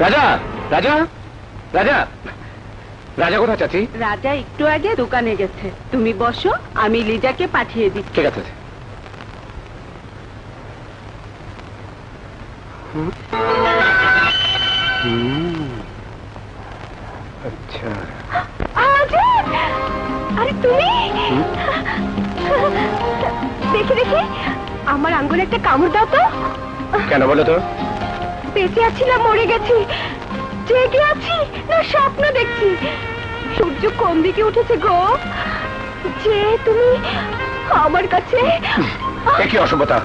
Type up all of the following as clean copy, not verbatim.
রাজা রাজা রাজা রাজা কোথায় চাচি? রাজা একটু আগে দোকানে গেছে, তুমি বসো, আমি লিজাকে পাঠিয়ে দিচ্ছি। ঠিক আছে। আচ্ছা, আরে তুমি দেখে দেখে আমার আঙ্গুলে একটা কামড় দাও তো। কেন বলো তো? বেঁচে আছি না মরে গেছি, জেগে আছি না স্বপ্ন দেখছি, সূর্য কোন দিকে উঠেছে গো যে তুমি আমার কাছে? কি অসভ্যতা!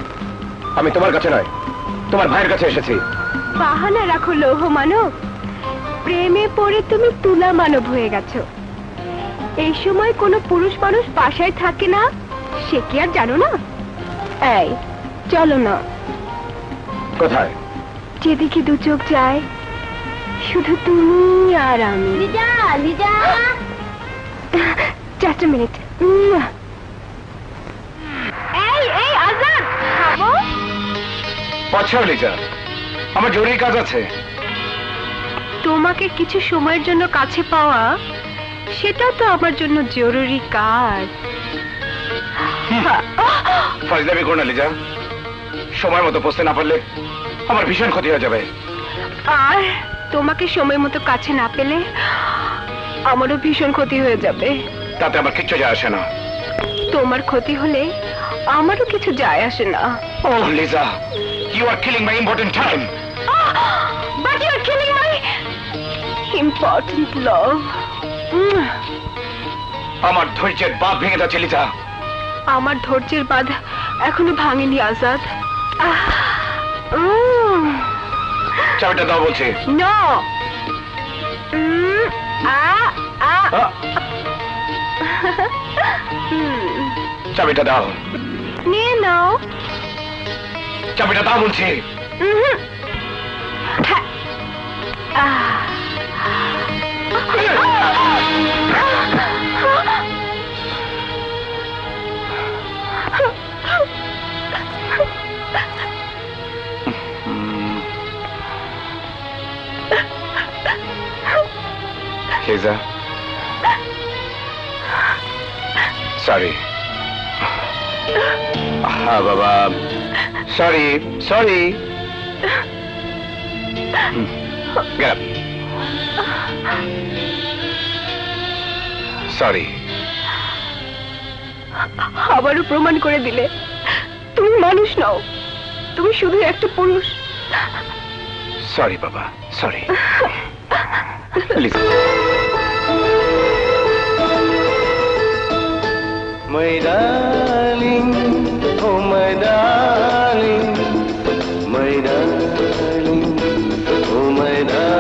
আমি তোমার কাছে নয়, তোমার ভাইয়ের কাছে এসেছি। বাহানা রাখো লৌহ মানব, প্রেমে পড়ে তুমি তুলা মানব হয়ে গেছো। এই সময় কোনো পুরুষ মানুষ বাসায় থাকে না, সে কি আর জানো না? এই চলো না। কোথায়? যেদিকে দু চোখ যায়, শুধু তুমি আর আমি। Liza, Liza, just a minute. এই এই আজাদ, খাবো? আচ্ছা লিজা, আমার জরুরি কাজ আছে। তোমাকে কিছু সময়ের জন্য কাছে পাওয়া, সেটা তো আমার জন্য জরুরি কাজ। ফাজলামি করো না লিজা, সময় মতো পৌঁছতে না পারলে আমার ভীষণ ক্ষতি হয়ে যাবে। আর তোমাকে সময় মতো কাছে না পেলে আমারও ভীষণ ক্ষতি হয়ে যাবে। তাতে আমার কিচ্ছু যায় আসে না। তোমার ক্ষতি হলে আমারও কিছু যায় আসে না। Oh Lisa, you are killing my important time. But you are killing my important love. আমার ধৈর্যের বাঁধ ভেঙে যাচ্ছে লিজা। আমার ধৈর্যের বাঁধ এখনো ভাঙেনি আজাদ। চাবিটা দাও বলছি। নো। চাবিটা দাও। নিয়ে নাও। চাবিটা দাও বলছি। Lisa, sorry. Baba, sorry, sorry. Get up. Sorry. আবারও প্রমাণ করে দিলে তুমি মানুষ নও, তুমি শুধু একটা পুরুষ। Sorry, Baba, sorry. Listen. My darling, oh my darling, my darling, oh my darling.